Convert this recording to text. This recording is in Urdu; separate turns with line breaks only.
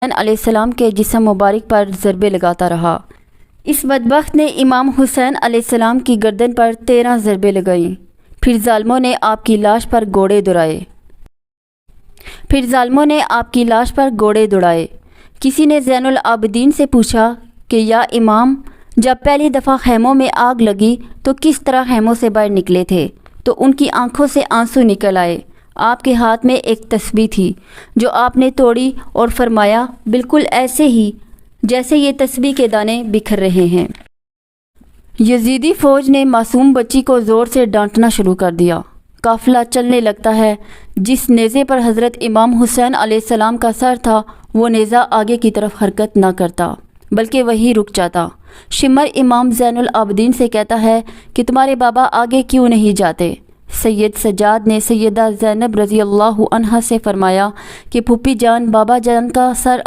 علیہ السلام کے جسم مبارک پر ضربے لگاتا رہا۔ اس بدبخت نے امام حسین علیہ السلام کی گردن پر 13 ضربیں لگائیں۔ پھر ظالموں نے آپ کی لاش پر گوڑے دوڑائے۔ کسی نے زین العابدین سے پوچھا کہ یا امام، جب پہلی دفعہ خیموں میں آگ لگی تو کس طرح خیموں سے باہر نکلے تھے؟ تو ان کی آنکھوں سے آنسو نکل آئے۔ آپ کے ہاتھ میں ایک تسبیح تھی جو آپ نے توڑی اور فرمایا، بالکل ایسے ہی جیسے یہ تسبیح کے دانے بکھر رہے ہیں۔ یزیدی فوج نے معصوم بچی کو زور سے ڈانٹنا شروع کر دیا۔ قافلہ چلنے لگتا ہے۔ جس نیزے پر حضرت امام حسین علیہ السلام کا سر تھا، وہ نیزہ آگے کی طرف حرکت نہ کرتا بلکہ وہی رک جاتا۔ شمر امام زین العابدین سے کہتا ہے کہ تمہارے بابا آگے کیوں نہیں جاتے؟ سید سجاد نے سیدہ زینب رضی اللہ عنہا سے فرمایا کہ پھوپھی جان، بابا جان کا سر